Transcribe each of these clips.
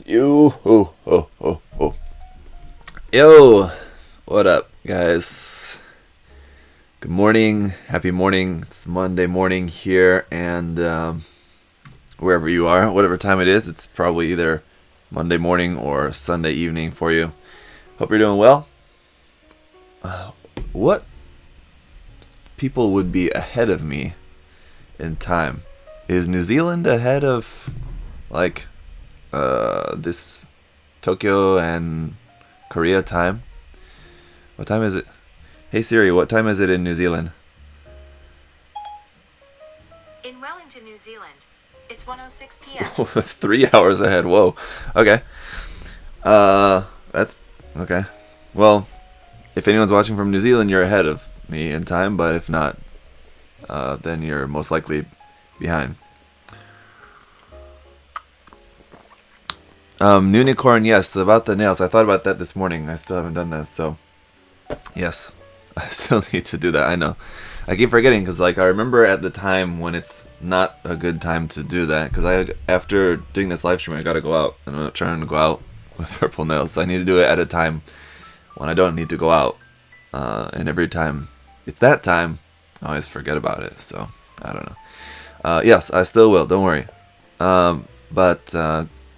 Yo, ho, ho, ho, ho. Yo, what up, guys? Good morning, happy morning. It's Monday morning here, and wherever you are, whatever time it is, it's probably either Monday morning or Sunday evening for you. Hope you're doing well. What people would be ahead of me in time? Is New Zealand ahead of, like, this Tokyo and Korea time? What time is it? Hey Siri, what time is it in New Zealand? In Wellington, New Zealand, it's 1:06 p.m. 3 hours ahead. Whoa. Okay. That's okay. Well, if anyone's watching from New Zealand, you're ahead of me in time, but if not, then you're most likely behind. Unicorn, yes, about the nails. I thought about that this morning. I still haven't done that, so yes, I still need to do that. I know. I keep forgetting because, like, I remember at the time when it's not a good time to do that because after doing this live stream, I gotta go out, and I'm not trying to go out with purple nails, so I need to do it at a time when I don't need to go out. And every time it's that time, I always forget about it. So I don't know. Yes, I still will. Don't worry. But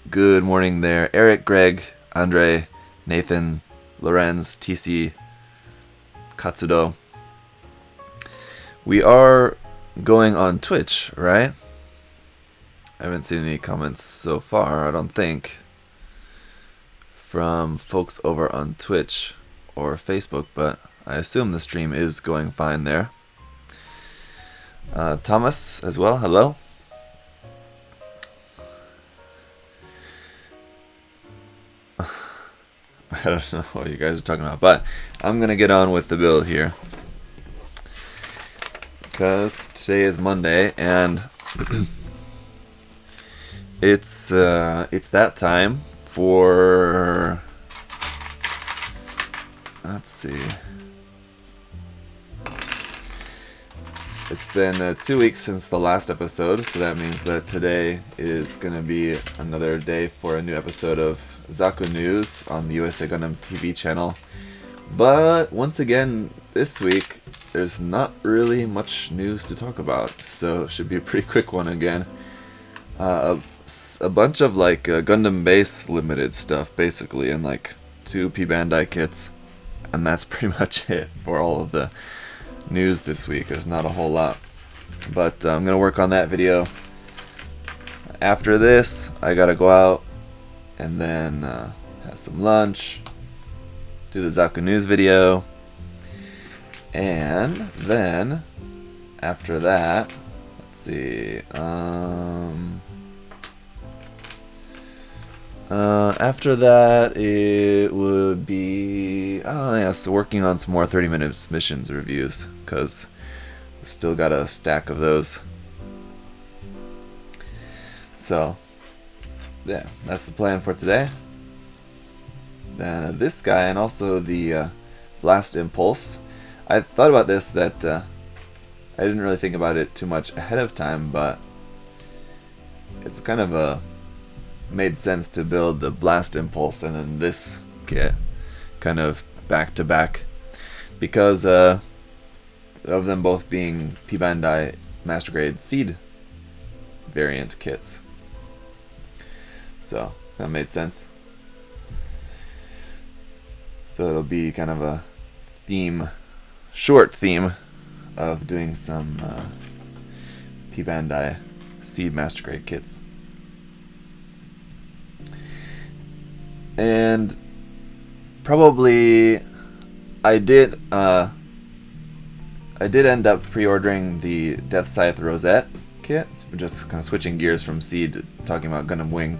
good morning there, Eric, Greg, Andre, Nathan, Lorenz, TC, Katsudo. We are going on Twitch, right? I haven't seen any comments so far, I don't think, from folks over on Twitch or Facebook, but I assume the stream is going fine there. Thomas as well, hello. I don't know what you guys are talking about, but I'm gonna get on with the build here because today is Monday and it's that time for, let's see, it's been 2 weeks since the last episode, so that means that today is gonna be another day for a new episode of Zaku News on the USA Gundam TV channel. But once again, this week, there's not really much news to talk about, so it should be a pretty quick one again. A bunch of, like, Gundam base limited stuff, basically, and like 2 P-Bandai kits, and that's pretty much it for all of the news this week. There's not a whole lot, but I'm gonna work on that video. After this, I gotta go out and then have some lunch, do the Zaku News video, and then after that, let's see, after that it would be, so working on some more 30 minutes missions reviews, because still got a stack of those. So yeah, that's the plan for today. Then this guy, and also the Blast Impulse. I thought about this, that I didn't really think about it too much ahead of time, but it's kind of made sense to build the Blast Impulse and then this kit kind of back to back because of them both being P-Bandai Master Grade Seed variant kits. So that made sense. So it'll be kind of a short theme of doing some P-Bandai Seed Master Grade kits. And probably I did end up pre-ordering the Death Scythe Rosette kit. It's just kind of switching gears from Seed to talking about Gundam Wing.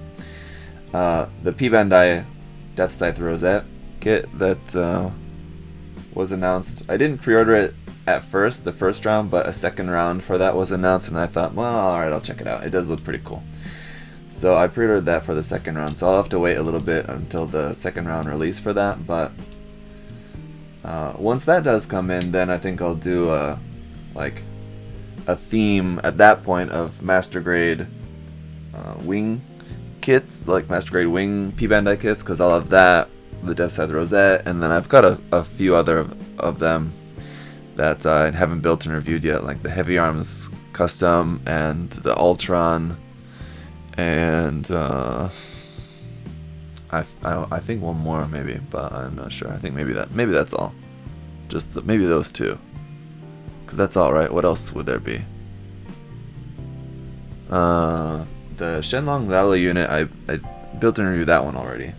The P-Bandai Death Scythe Rosette kit that was announced. I didn't pre-order it at first, the first round, but a second round for that was announced, and I thought, well, alright, I'll check it out. It does look pretty cool. So I pre-ordered that for the second round, so I'll have to wait a little bit until the second round release for that, but once that does come in, then I think I'll do a theme at that point of Master Grade wing kits, like Master Grade Wing P-Bandai kits, because I'll have that, the Death Scythe Rosette, and then I've got a few other of them that I haven't built and reviewed yet, like the Heavy Arms Custom and the Ultron, and I think one more maybe, but I'm not sure. I think maybe that's all. Just maybe those two, because that's all, right? What else would there be? The Shenlong Valley unit, I built and reviewed that one already.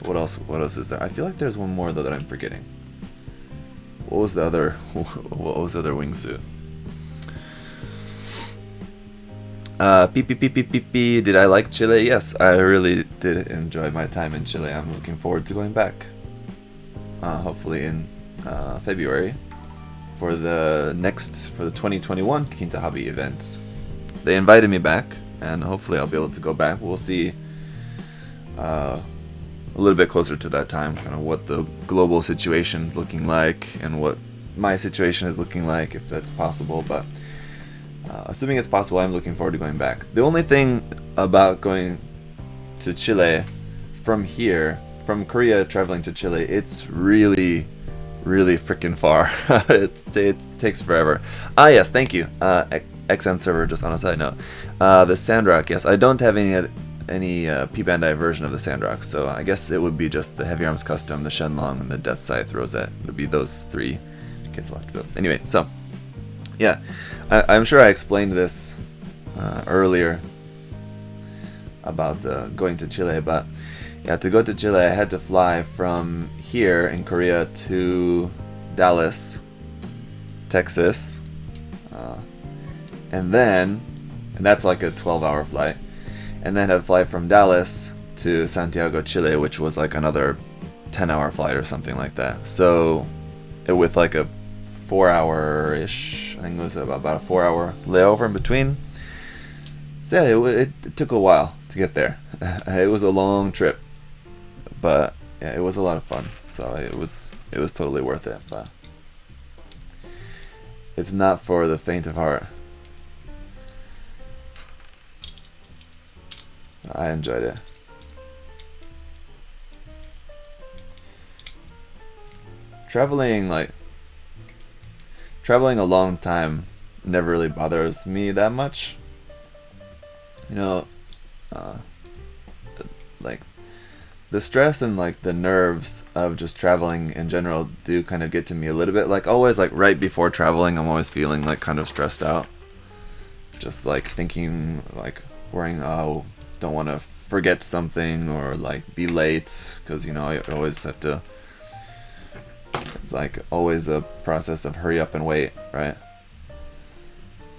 What else is there? I feel like there's one more though that I'm forgetting. What was the other wingsuit? Did I like Chile? Yes, I really did enjoy my time in Chile. I'm looking forward to going back. Hopefully in February for the 2021 Quinta Hobby event. They invited me back, and hopefully I'll be able to go back. We'll see a little bit closer to that time, kind of what the global situation is looking like and what my situation is looking like, if that's possible. But assuming it's possible, I'm looking forward to going back. The only thing about going to Chile from here, from Korea traveling to Chile, it's really freaking far. It takes forever. Yes, thank you. XN server, just on a side note. The Sandrock, yes, I don't have any P-Bandai version of the Sandrock, so I guess it would be just the Heavy Arms Custom, the Shenlong, and the Death Scythe Rosette. It would be those three kits left to build. Anyway, so yeah, I'm sure I explained this earlier about going to Chile, but yeah, to go to Chile, I had to fly from here in Korea to Dallas, Texas, and that's like a 12-hour flight, and then had to fly from Dallas to Santiago, Chile, which was like another 10-hour flight or something like that. So with like a 4-hour-ish, I think it was about a 4-hour layover in between. So yeah, it took a while to get there. It was a long trip, but yeah, it was a lot of fun. So it was totally worth it. But it's not for the faint of heart. I enjoyed it. Traveling a long time never really bothers me that much. You know, like the stress and like the nerves of just traveling in general do kind of get to me a little bit. Like always, like right before traveling, I'm always feeling like kind of stressed out. Just like thinking, like worrying, oh, don't want to forget something or like be late, because you know I always have to. It's like always a process of hurry up and wait, right?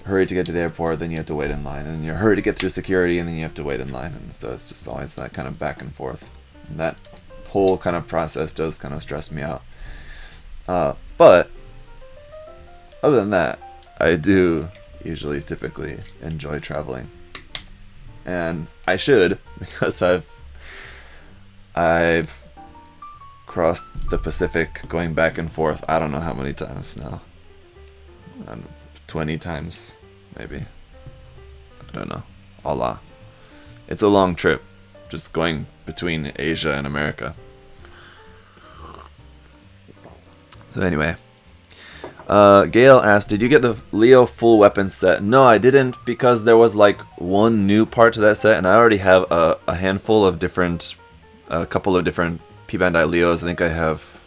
Hurry to get to the airport, then you have to wait in line, and you hurry to get through security, and then you have to wait in line, and so it's just always that kind of back and forth. And that whole kind of process does kind of stress me out. But other than that, I do typically enjoy traveling, and I should, because I've crossed the Pacific going back and forth I don't know how many times now. 20 times maybe. I don't know. Allah. It's a long trip just going between Asia and America. So anyway, Gail asked, did you get the Leo full weapon set? No, I didn't, because there was like one new part to that set, and I already have a handful of different, a couple of different P-Bandai Leos. I think I have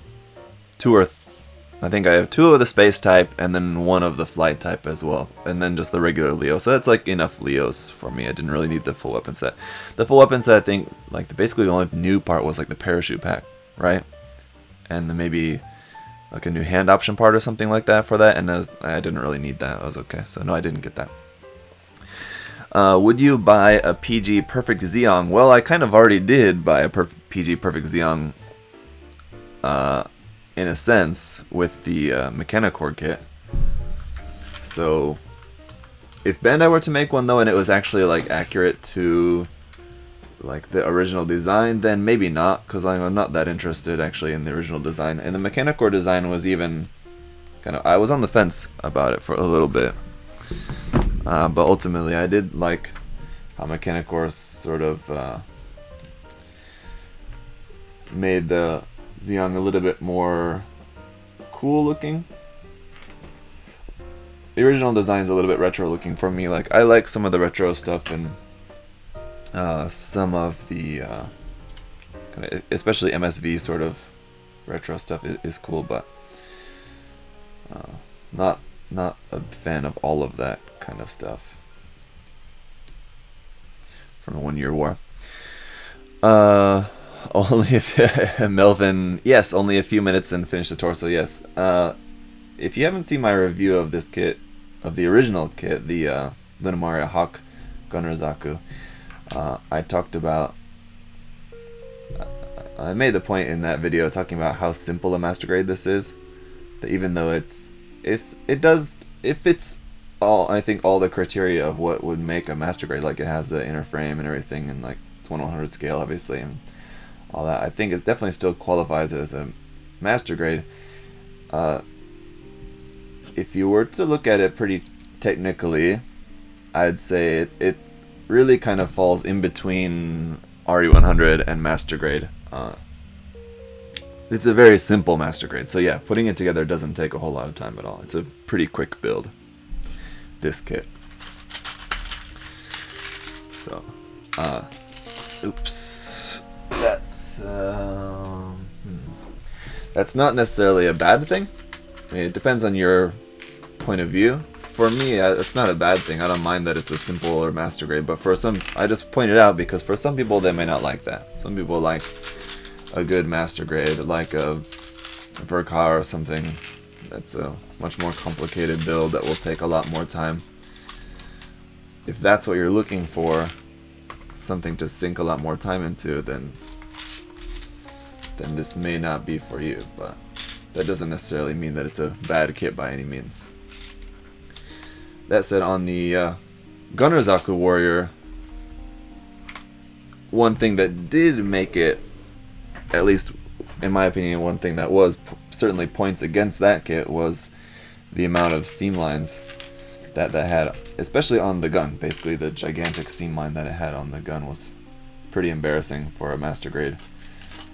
two of the space type, and then one of the flight type as well, and then just the regular Leo. So that's like enough Leos for me. I didn't really need the full weapon set. The full weapon set, I think, like basically the only new part was like the parachute pack, right? And then maybe like a new hand option part or something like that for that, and I didn't really need that. I was okay. So no, I didn't get that. Would you buy a PG Perfect Zeong? Well, I kind of already did buy a PG Perfect Zeong, in a sense, with the Mechanicore kit. So, if Bandai were to make one though, and it was actually like accurate to like the original design, then maybe not, because I'm not that interested actually in the original design. And the Mechanicore design was even kind of, I was on the fence about it for a little bit. But ultimately, I did like how Mechanicore sort of made the Xiang a little bit more cool looking. The original design's a little bit retro looking for me. Like, I like some of the retro stuff, and some of the kinda, especially MSV sort of retro stuff is cool, but not a fan of all of that kind of stuff from the 1 Year War. Only if Melvin, yes, only a few minutes and finish the torso. Yes. If you haven't seen my review of this kit, of the original kit, the Lunamaria Hawk Gunner Zaku, I talked about. I made the point in that video talking about how simple a master grade this is. That even though it fits all, I think, all the criteria of what would make a master grade. Like, it has the inner frame and everything, and like it's 1/100 scale, obviously, and all that. I think it definitely still qualifies as a master grade. If you were to look at it pretty technically, I'd say it really kind of falls in between RE100 and master grade. It's a very simple master grade, so yeah, putting it together doesn't take a whole lot of time at all. It's a pretty quick build, this kit. So, oops, that's not necessarily a bad thing. I mean, it depends on your point of view. For me, it's not a bad thing. I don't mind that it's a simple or master grade, but for some, I just point it out because for some people they may not like that. Some people like a good master grade, like a Verkar or something that's a much more complicated build that will take a lot more time. If that's what you're looking for, something to sink a lot more time into, then this may not be for you, but that doesn't necessarily mean that it's a bad kit by any means. That said, on the Gunner Zaku Warrior, one thing that did make it, at least in my opinion, one thing that was certainly points against that kit was the amount of seam lines that had, especially on the gun. Basically, the gigantic seam line that it had on the gun was pretty embarrassing for a master grade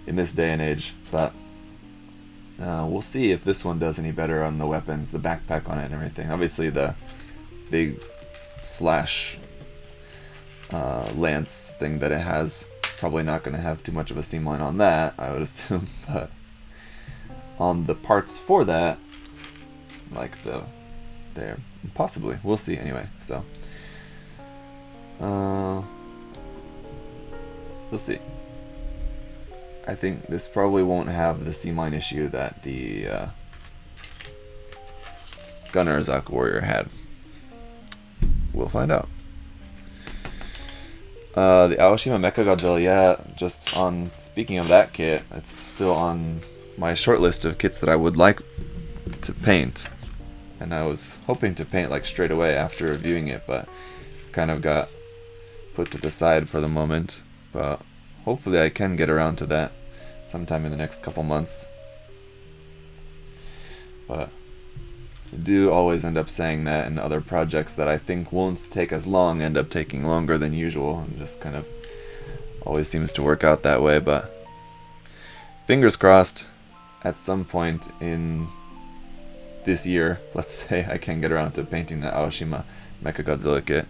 in this day and age. But we'll see if this one does any better on the weapons, the backpack on it and everything. Obviously, the big slash lance thing that it has, probably not going to have too much of a seam line on that, I would assume. But on the parts for that, like there, possibly, we'll see anyway. So we'll see. I think this probably won't have the seam line issue that the Gunner Zaku Warrior had. We'll find out. The Aoshima Mechagodzilla, yeah, just on, speaking of that kit, it's still on my short list of kits that I would like to paint. And I was hoping to paint like straight away after reviewing it, but kind of got put to the side for the moment. But hopefully I can get around to that sometime in the next couple months. But I do always end up saying that, and other projects that I think won't take as long end up taking longer than usual, and just kind of always seems to work out that way. But fingers crossed, at some point in this year, let's say, I can get around to painting the Aoshima Mechagodzilla kit.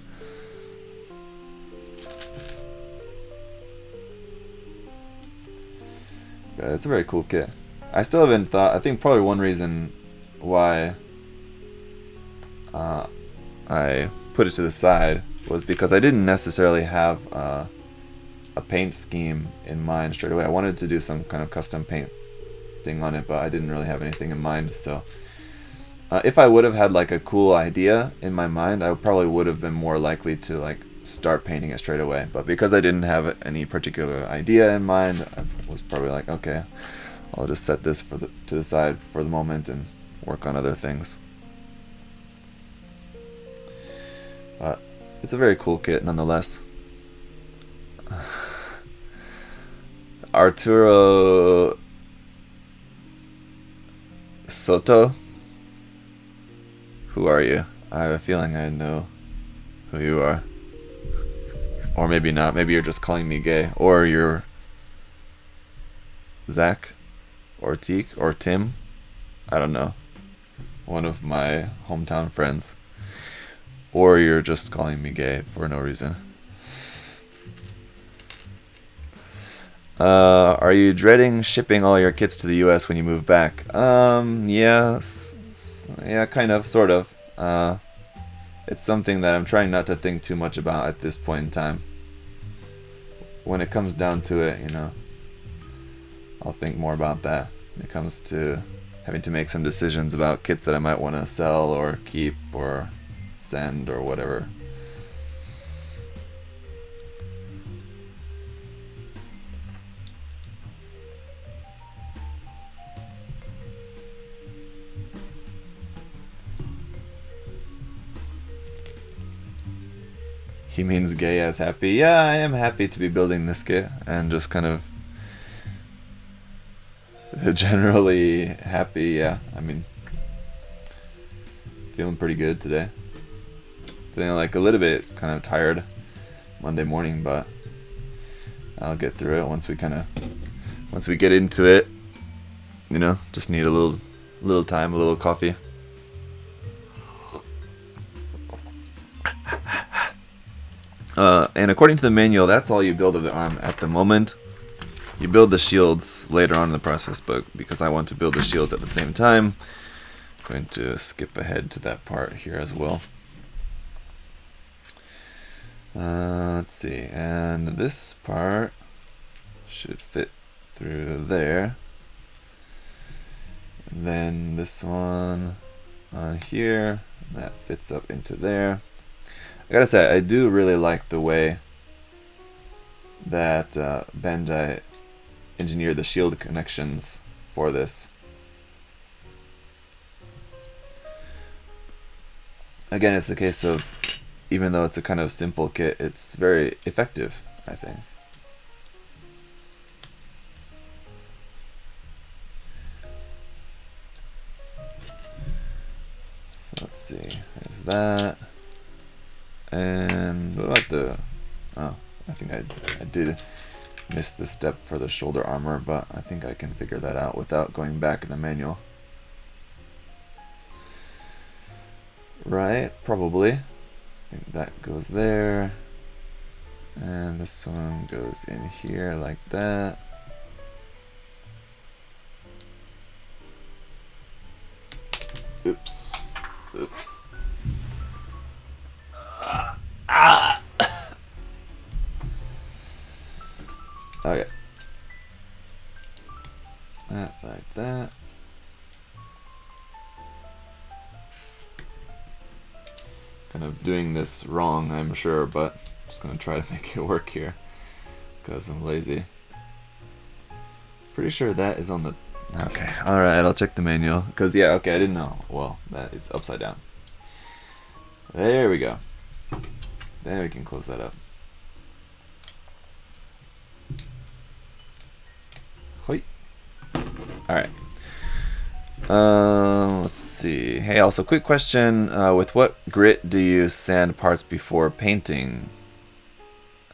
It's a very cool kit. I still haven't thought, I think probably one reason why I put it to the side was because I didn't necessarily have a paint scheme in mind straight away. I wanted to do some kind of custom painting on it, but I didn't really have anything in mind. So if I would have had like a cool idea in my mind, I probably would have been more likely to like start painting it straight away. But because I didn't have any particular idea in mind, I was probably like, okay, I'll just set this to the side for the moment and work on other things. But it's a very cool kit nonetheless. Arturo Soto? Who are you? I have a feeling I know who you are. Or maybe not. Maybe you're just calling me gay. Or you're Zach or Teak or Tim. I don't know. One of my hometown friends. Or you're just calling me gay for no reason. Are you dreading shipping all your kits to the US when you move back? Yes. Yeah, kind of, sort of. It's something that I'm trying not to think too much about at this point in time. When it comes down to it, you know, I'll think more about that when it comes to having to make some decisions about kits that I might want to sell or keep or send or whatever. He means gay as happy. Yeah, I am happy to be building this kit and just kind of generally happy. Yeah, I mean, feeling pretty good today. Feeling like a little bit kind of tired Monday morning, but I'll get through it once we get into it. You know, just need a little time, a little coffee. And according to the manual, that's all you build of the arm at the moment. You build the shields later on in the process, but because I want to build the shields at the same time, I'm going to skip ahead to that part here as well. Let's see, and this part should fit through there. And then this one on here, that fits up into there. I gotta say, I do really like the way that Bandai engineered the shield connections for this. Again, it's the case of, even though it's a kind of simple kit, it's very effective, I think. So let's see, there's that. And what about the... Oh, I think I did miss the step for the shoulder armor, but I think I can figure that out without going back in the manual. Right, probably. I think that goes there. And this one goes in here like that. Oops. Oops. Okay. That like that. Kind of doing this wrong, I'm sure, but just gonna try to make it work here because I'm lazy. Pretty sure that is on the... Okay, alright, I'll check the manual because yeah, okay, I didn't know. Well, that is upside down. There we go. Then we can close that up. Hoi. Alright. Let's see. Hey, also, quick question. With what grit do you sand parts before painting?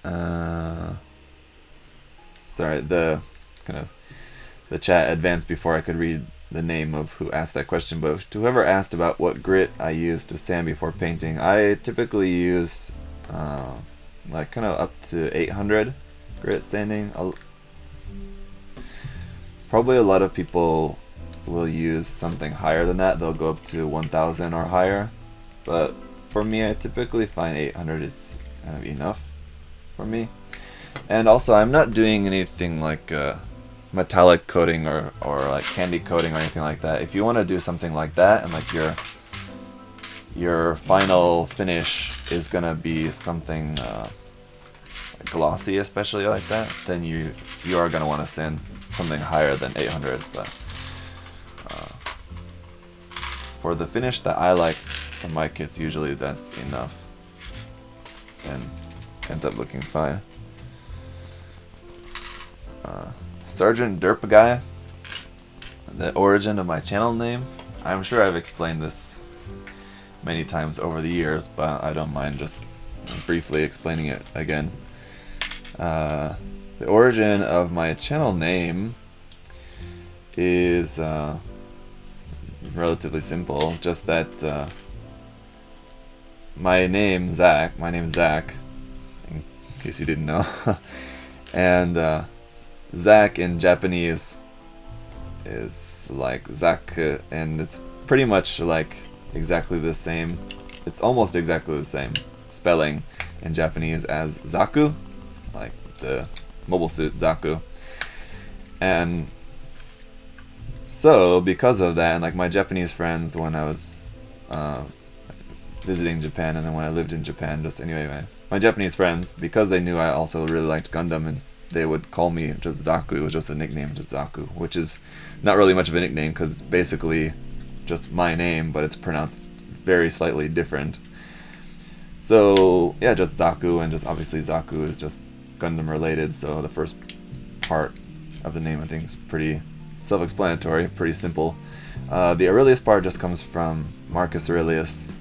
Sorry, the chat advanced before I could read the name of who asked that question, but to whoever asked about what grit I use to sand before painting, I typically use like kind of up to 800 grit sanding. Probably a lot of people will use something higher than that. They'll go up to 1000 or higher, but for me, I typically find 800 is kind of enough for me. And also, I'm not doing anything like metallic coating or like candy coating or anything like that. If you want to do something like that and like your final finish is gonna be something glossy, especially like that, then you are gonna want to sand something higher than 800. But for the finish that I like from my kits, usually that's enough and ends up looking fine. Sergeant Derp Guy, the origin of my channel name. I'm sure I've explained this many times over the years, but I don't mind just briefly explaining it again. The origin of my channel name is relatively simple. Just that my name's Zach, in case you didn't know, and Zach in Japanese is like Zaku, and it's pretty much like exactly the same. It's almost exactly the same spelling in Japanese as Zaku, like the mobile suit Zaku. And so because of that, and like my Japanese friends when I was visiting Japan, and then when I lived in Japan, just anyway, my Japanese friends, because they knew I also really liked Gundam, and they would call me just Zaku. It was just a nickname, just Zaku, which is not really much of a nickname because it's basically just my name, but it's pronounced very slightly different. So yeah, just Zaku, and just obviously Zaku is just Gundam related, so the first part of the name I think is pretty self-explanatory, pretty simple. The Aurelius part just comes from Marcus Aurelius,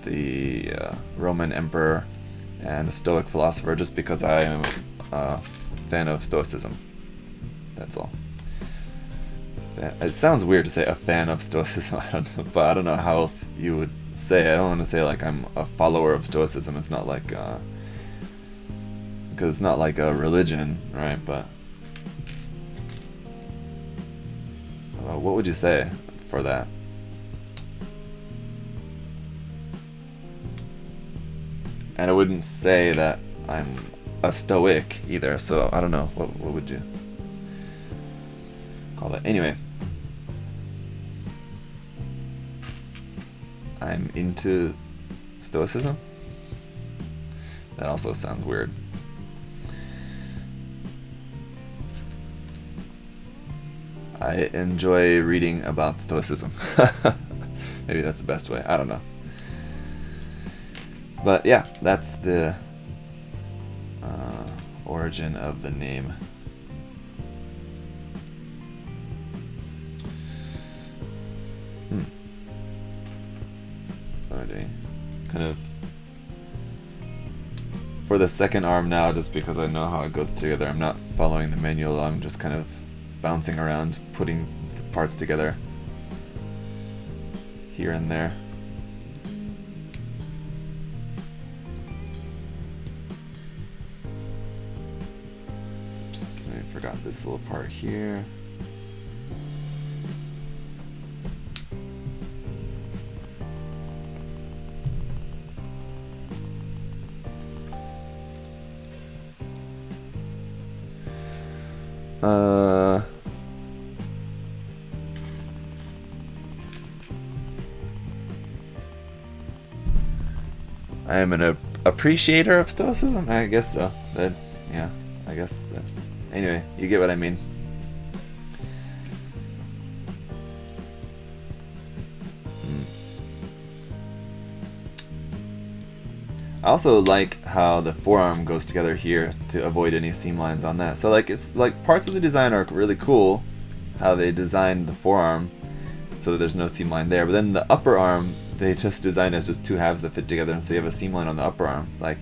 the Roman emperor and a Stoic philosopher, just because I am a fan of Stoicism. That's all. It sounds weird to say a fan of Stoicism, but I don't know how else you would say it. I don't want to say like I'm a follower of Stoicism. It's not like because it's not like a religion, right? But what would you say for that? And I wouldn't say that I'm a Stoic either, so I don't know. What would you call that? Anyway, I'm into Stoicism. That also sounds weird. I enjoy reading about Stoicism. Maybe that's the best way. I don't know. But yeah, that's the origin of the name. What am I doing? Kind of for the second arm now, just because I know how it goes together. I'm not following the manual. I'm just kind of bouncing around, putting the parts together here and there. Oops, I forgot this little part here. I am an appreciator of Stoicism? I guess so. Yeah, I guess. Anyway, you get what I mean. I also like how the forearm goes together here to avoid any seam lines on that. So like it's like parts of the design are really cool, how they designed the forearm so that there's no seam line there. But then the upper arm, they just designed as just two halves that fit together, and so you have a seam line on the upper arm. It's like,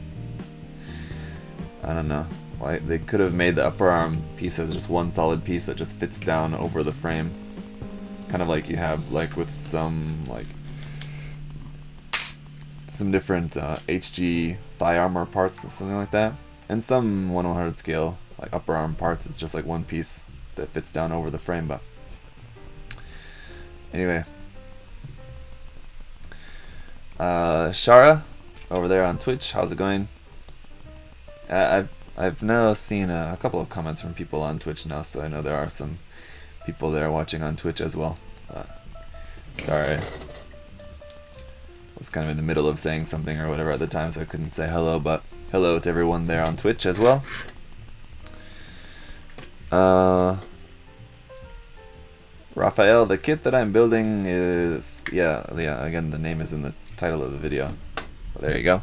I don't know. Why they could have made the upper arm piece as just one solid piece that just fits down over the frame. Kind of like you have like with some different HG thigh armor parts or something like that. And some 1/100 scale like upper arm parts, it's just like one piece that fits down over the frame. But anyway, Shara over there on Twitch, how's it going? I've now seen a couple of comments from people on Twitch now, so I know there are some people there watching on Twitch as well. Sorry, I was kind of in the middle of saying something or whatever at the time, so I couldn't say hello, but hello to everyone there on Twitch as well. Raphael, the kit that I'm building is, yeah, again, the name is in the title of the video. Well, there you go.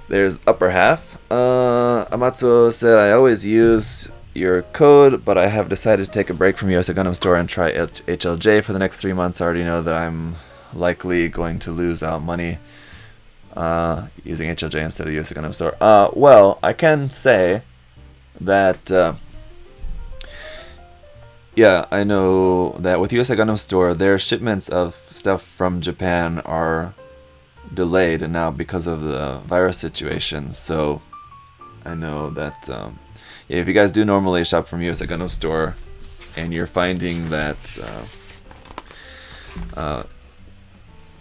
There's upper half. Amatsuo said, I always use your code, but I have decided to take a break from USA Gundam Store and try HLJ for the next 3 months. I already know that I'm likely going to lose out money using HLJ instead of USA Gundam Store. Well, I can say that Yeah, I know that with USA Gundam Store, their shipments of stuff from Japan are delayed now because of the virus situation. So I know that yeah, if you guys do normally shop from USA Gundam Store, and you're finding that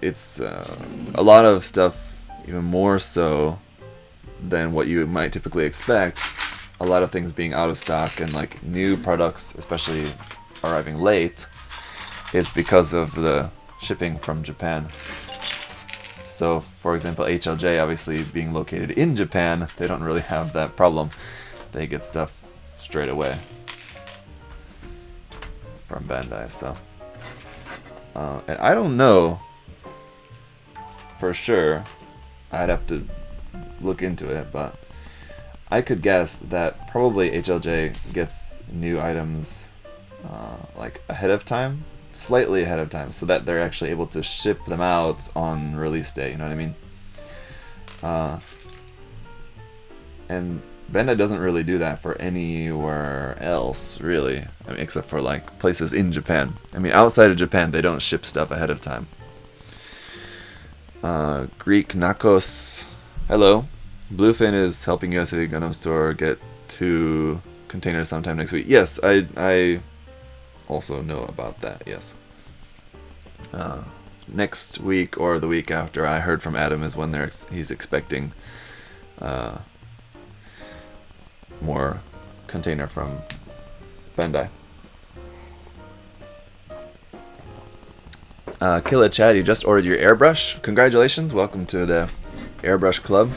it's a lot of stuff, even more so than what you might typically expect, a lot of things being out of stock and like new products especially arriving late, is because of the shipping from Japan. So for example, HLJ obviously being located in Japan, they don't really have that problem. They get stuff straight away from Bandai. So and I don't know for sure, I'd have to look into it, but I could guess that probably HLJ gets new items like ahead of time, slightly ahead of time, so that they're actually able to ship them out on release day, you know what I mean? And Bandai doesn't really do that for anywhere else, really, I mean, except for like places in Japan. I mean, outside of Japan, they don't ship stuff ahead of time. Greek Nakos, hello. Bluefin is helping USA Gundam Store get 2 containers sometime next week. Yes, I also know about that, yes. Next week or the week after, I heard from Adam, is when he's expecting more container from Bandai. Killa Chad, you just ordered your airbrush. Congratulations, welcome to the airbrush club.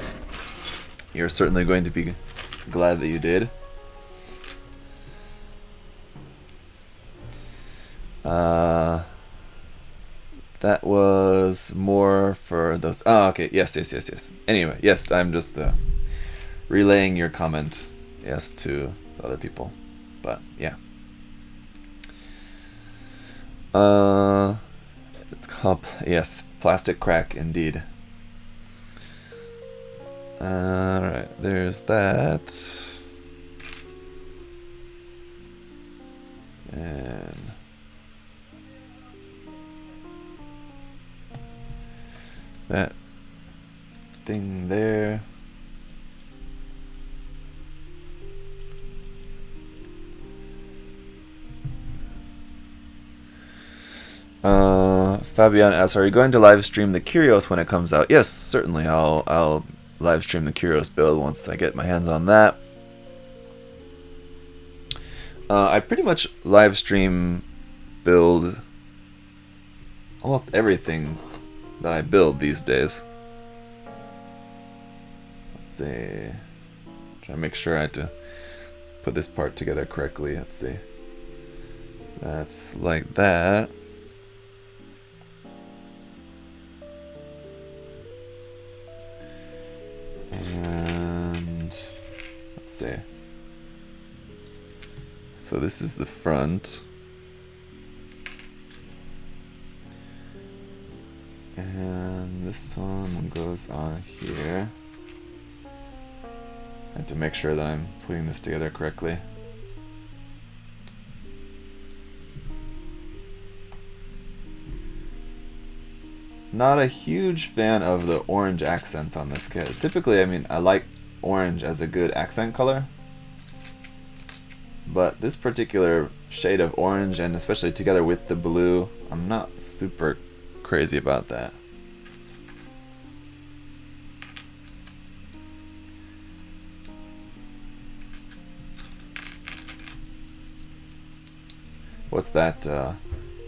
You're certainly going to be glad that you did. That was more for those. Oh, okay. Yes. Anyway, yes, I'm just relaying your comment, yes, to other people. But yeah. It's called, yes, plastic crack indeed. Alright, there's that. And that thing there. Fabian asks, are you going to live stream the Curios when it comes out? Yes, certainly. I'll live stream the Curios build once I get my hands on that. I pretty much live stream build almost everything that I build these days. Let's see. Try to make sure I had to put this part together correctly. Let's see. That's like that. And let's see. So this is the front. And this one goes on here. I have to make sure that I'm putting this together correctly. Not a huge fan of the orange accents on this kit. Typically, I mean, I like orange as a good accent color, but this particular shade of orange, and especially together with the blue, I'm not super crazy about that. What's that?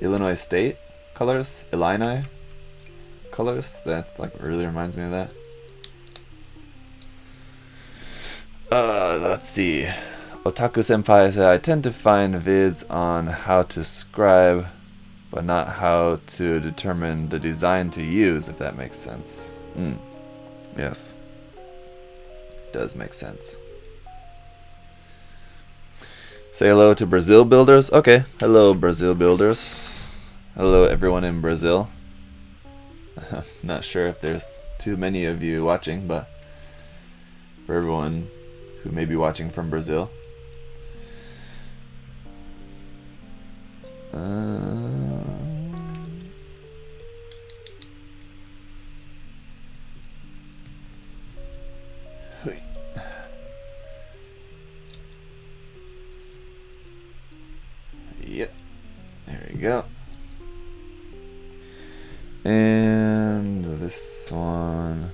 Illinois State colors? Illini colors? That's like really reminds me of that. Let's see. Otaku Senpai said, I tend to find vids on how to scribe, but not how to determine the design to use, if that makes sense. Yes. Does make sense. Say hello to Brazil builders. Okay, hello Brazil builders. Hello everyone in Brazil. Not sure if there's too many of you watching, but for everyone who may be watching from Brazil. Yep, there we go. And this one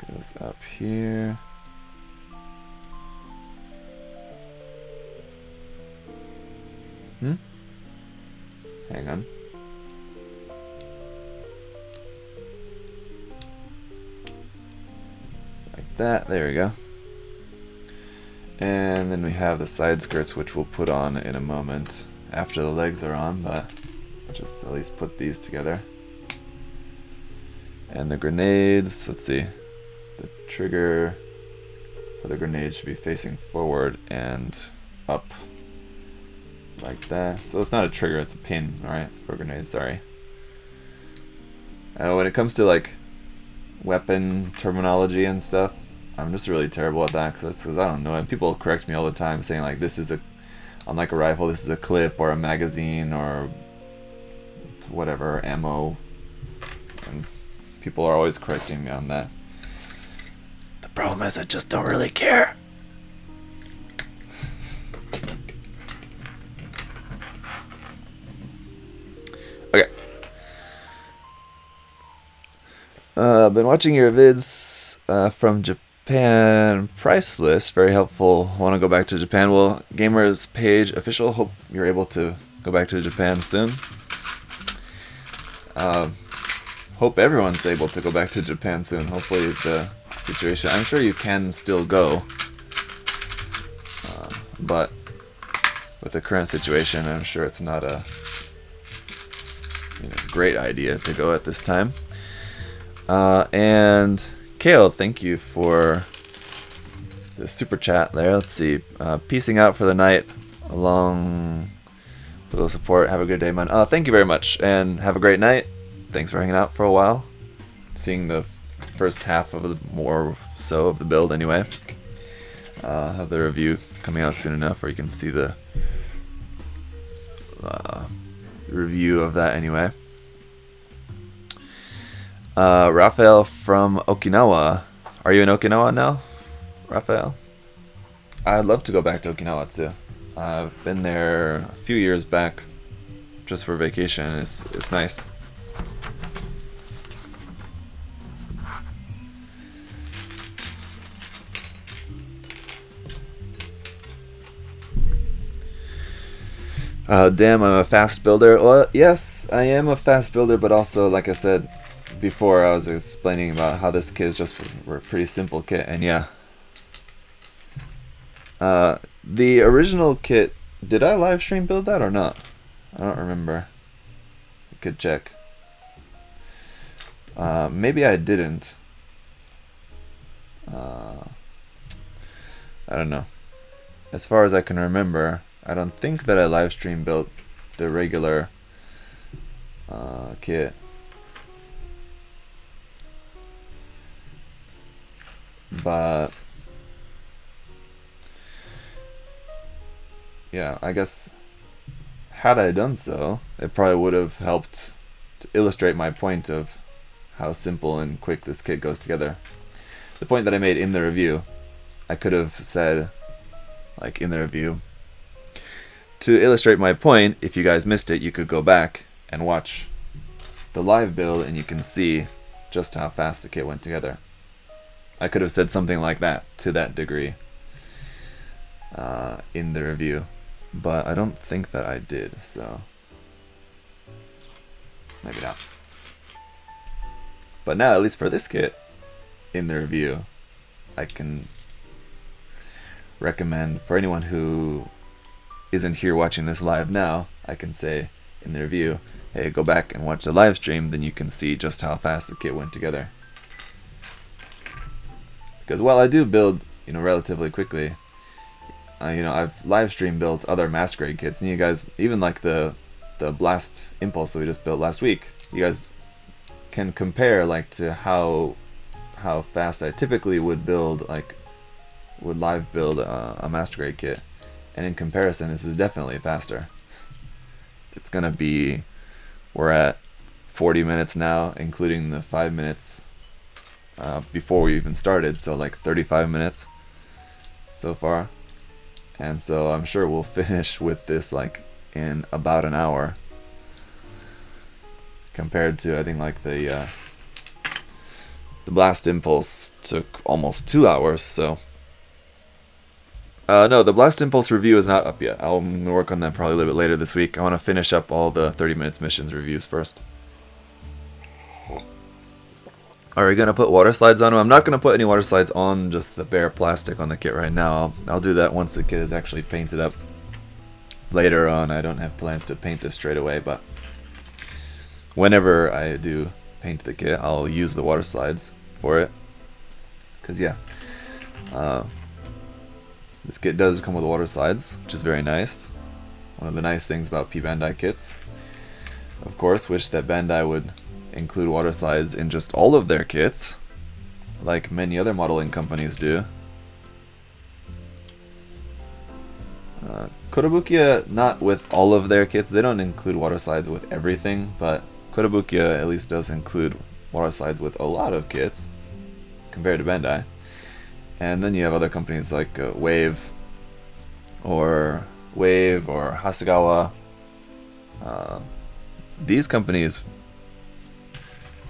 goes up here. Hang on. Like that, there we go. And then we have the side skirts, which we'll put on in a moment after the legs are on, but I'll just at least put these together. And the grenades, let's see. The trigger for the grenade should be facing forward and up. Like that. So it's not a trigger, it's a pin, alright? For grenades, sorry. When it comes to like weapon terminology and stuff, I'm just really terrible at that because I don't know. And people correct me all the time saying like this is a, on like a rifle, this is a clip or a magazine or whatever, ammo. And people are always correcting me on that. The problem is I just don't really care. Okay. I've been watching your vids from Japan. Price list, very helpful. Want to go back to Japan? Well, Gamers Page official. Hope you're able to go back to Japan soon. Hope everyone's able to go back to Japan soon. Hopefully the situation. I'm sure you can still go, but with the current situation, I'm sure it's not a great idea to go at this time. And Kale, thank you for the super chat there. Let's see. Peacing out for the night. Along with the support. Have a good day, man. Thank you very much. And have a great night. Thanks for hanging out for a while. Seeing the first half of the more so of the build anyway. Have the review coming out soon enough where you can see the review of that anyway. Raphael from Okinawa. Are you in Okinawa now, Raphael? I'd love to go back to Okinawa too. I've been there a few years back just for vacation. It's nice. Damn, I'm a fast builder. Well, yes, I am a fast builder, but also, like I said before, I was explaining about how this kit is just a pretty simple kit, and yeah. The original kit, did I live stream build that or not? I don't remember. I could check. Maybe I didn't. I don't know. As far as I can remember, I don't think that I live stream built the regular kit. But yeah, I guess had I done so, it probably would have helped to illustrate my point of how simple and quick this kit goes together. The point that I made in the review, I could have said, like in the review, to illustrate my point, if you guys missed it, you could go back and watch the live build and you can see just how fast the kit went together. I could have said something like that, to that degree, in the review, but I don't think that I did, so maybe not. But now, at least for this kit, in the review, I can recommend for anyone who isn't here watching this live now, I can say in the review, hey, go back and watch the live stream, then you can see just how fast the kit went together. Because while I do build, relatively quickly, I've live stream built other master grade kits, and you guys, even like the Blast Impulse that we just built last week, you guys can compare like to how fast I typically would build, like would live build a master grade kit, And in comparison, this is definitely faster. It's gonna be, we're at 40 minutes now, including the 5 minutes before we even started, so like 35 minutes so far. And so I'm sure we'll finish with this like in about an hour, compared to, I think, like the Blast Impulse took almost 2 hours. So no, the Blast Impulse review is not up yet. I'm gonna work on that probably a little bit later this week. I want to finish up all the 30 minutes missions reviews first. Are we gonna put water slides on them? I'm not gonna put any water slides on just the bare plastic on the kit right now. I'll do that once the kit is actually painted up later on. I don't have plans to paint this straight away, but whenever I do paint the kit, I'll use the water slides for it. Cause yeah, this kit does come with water slides, which is very nice. One of the nice things about P-Bandai kits. Of course, wish that Bandai would include water slides in just all of their kits, like many other modeling companies do. Kotobukiya, not with all of their kits. They don't include water slides with everything, but Kotobukiya at least does include water slides with a lot of kits compared to Bandai. And then you have other companies like Wave or Hasegawa. These companies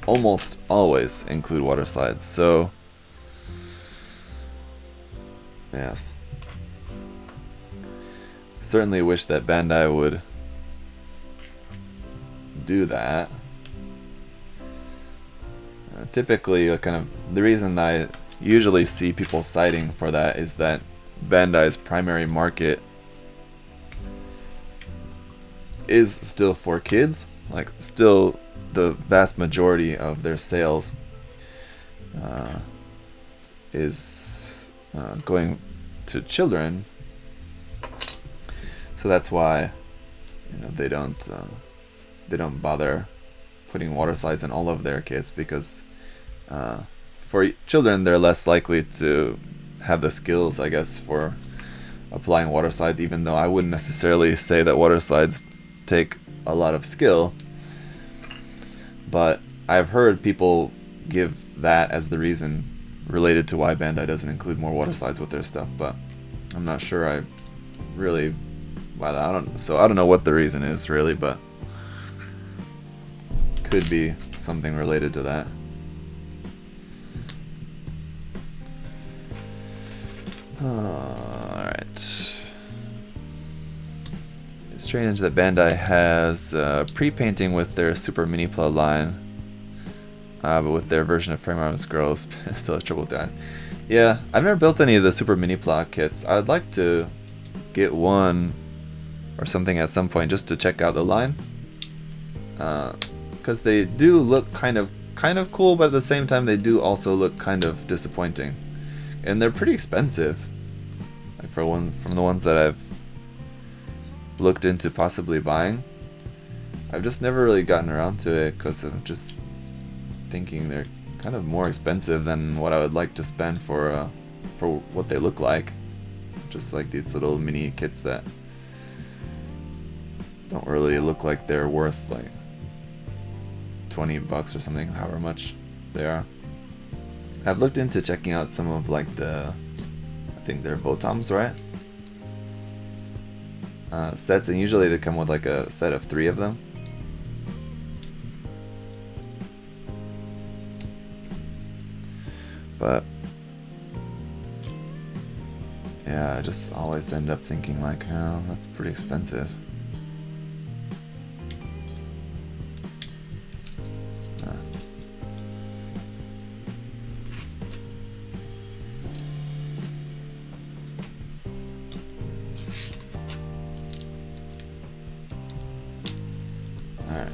almost always include water slides, so yes. Certainly wish that Bandai would do that. Typically, kind of the reason I usually see people citing for that is that Bandai's primary market is still for kids. Like, still the vast majority of their sales is going to children, so that's why, you know, they don't bother putting water slides in all of their kits, because for children they're less likely to have the skills, I guess, for applying water slides, even though I wouldn't necessarily say that water slides take a lot of skill. But I've heard people give that as the reason related to why Bandai doesn't include more water slides with their stuff, but I'm not sure I really I don't know what the reason is really, but could be something related to that. Alright. It's strange that Bandai has pre-painting with their Super Mini-Pla line, but with their version of Frame Arms Girls, still has trouble with the eyes. Yeah, I've never built any of the Super Mini-Pla kits. I'd like to get one or something at some point just to check out the line, because they do look kind of cool, but at the same time they do also look kind of disappointing, and they're pretty expensive. Like from the ones that I've looked into possibly buying, I've just never really gotten around to it because I'm just thinking they're kind of more expensive than what I would like to spend for what they look like. Just like these little mini kits that don't really look like they're worth like $20 or something, however much they are. I've looked into checking out some of like I think they're Votoms, right? Sets, and usually they come with like a set of 3 of them. But yeah, I just always end up thinking like, oh, that's pretty expensive. Alright,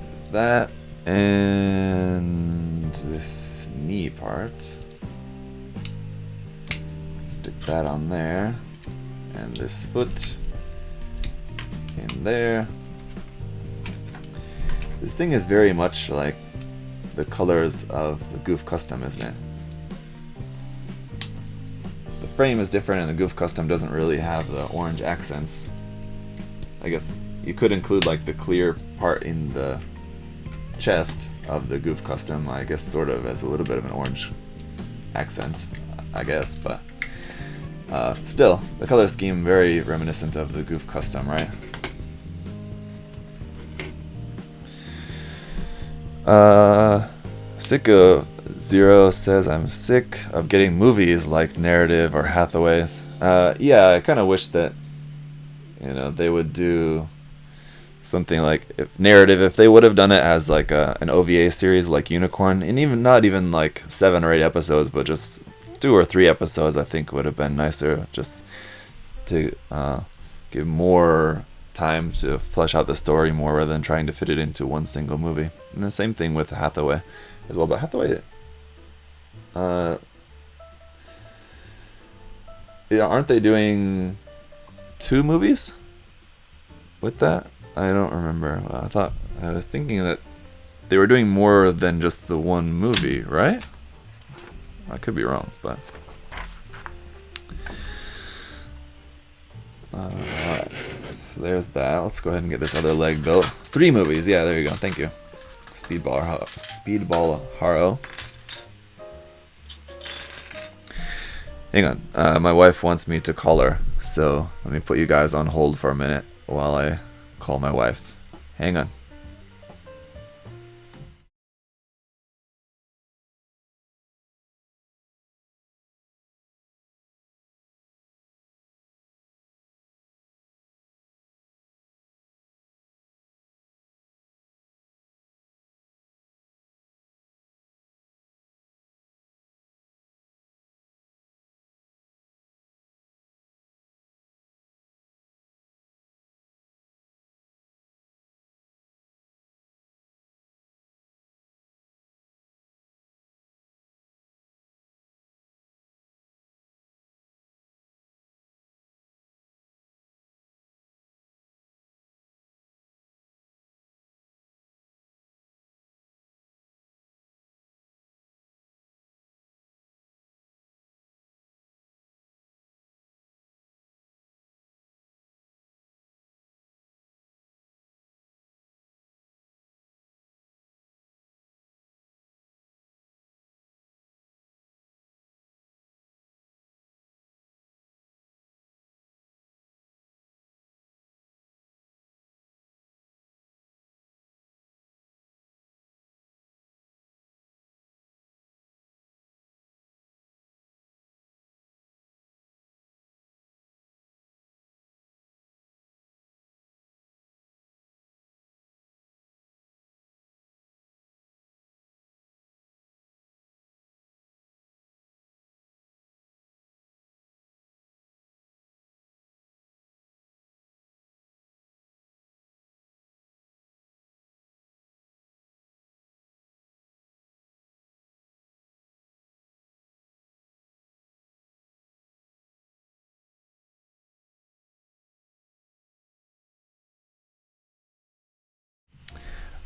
there's that, and this knee part. Stick that on there, and this foot in there. This thing is very much like the colors of the Goof Custom, isn't it? The frame is different and the Goof Custom doesn't really have the orange accents. I guess you could include like the clear part in the chest of the Goof Custom, I guess sort of as a little bit of an orange accent, I guess, but still, the color scheme very reminiscent of the Goof Custom, right? Sicko Zero says, I'm sick of getting movies like Narrative or Hathaway's. Yeah, I kind of wish that, you know, they would do something like if they would have done it as like an OVA series like Unicorn, and even not even like 7 or 8 episodes, but just 2 or 3 episodes, I think would have been nicer, just to give more time to flesh out the story more rather than trying to fit it into one single movie. And the same thing with Hathaway as well. But Hathaway, yeah, aren't they doing 2 movies with that? I don't remember. I was thinking that they were doing more than just the one movie, right? I could be wrong, but alright. So there's that. Let's go ahead and get this other leg built. 3 movies. Yeah, there you go. Thank you. Speedball Haro. Hang on. My wife wants me to call her, so let me put you guys on hold for a minute while I call my wife. Hang on.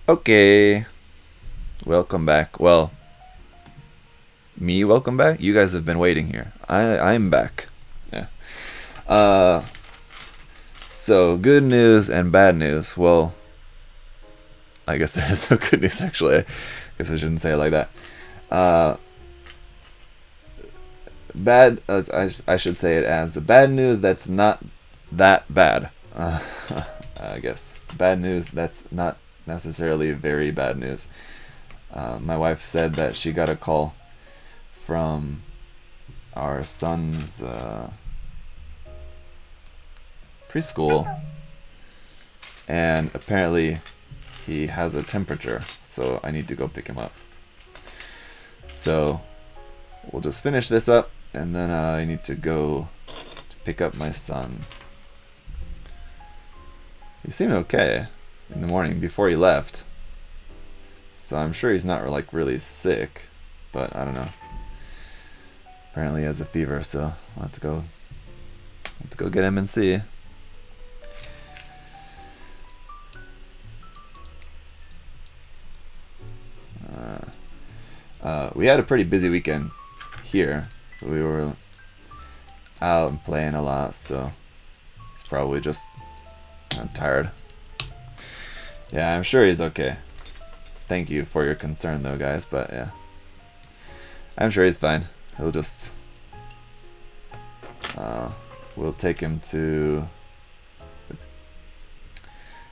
Okay. Welcome back. Well, me welcome back? You guys have been waiting here. I'm back. Yeah. So good news and bad news. Well, I guess there is no good news actually. I guess I shouldn't say it like that. Bad. I should say it as bad news that's not that bad. I guess bad news that's not necessarily very bad news. My wife said that she got a call from our son's preschool, and apparently he has a temperature, so I need to go pick him up. So we'll just finish this up, and then I need to go to pick up my son. He seemed okay in the morning before he left, so I'm sure he's not like really sick, but I don't know. Apparently he has a fever, so I'll have to go get him and see. We had a pretty busy weekend here. We were out and playing a lot, so he's probably just tired. Yeah, I'm sure he's okay. Thank you for your concern though, guys, but yeah. I'm sure he's fine. He'll just... we'll take him to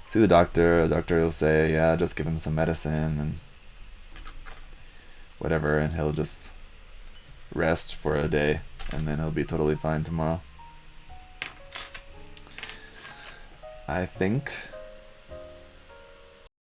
see the doctor. The doctor will say, yeah, just give him some medicine and whatever, and he'll just rest for a day, and then he'll be totally fine tomorrow. I think.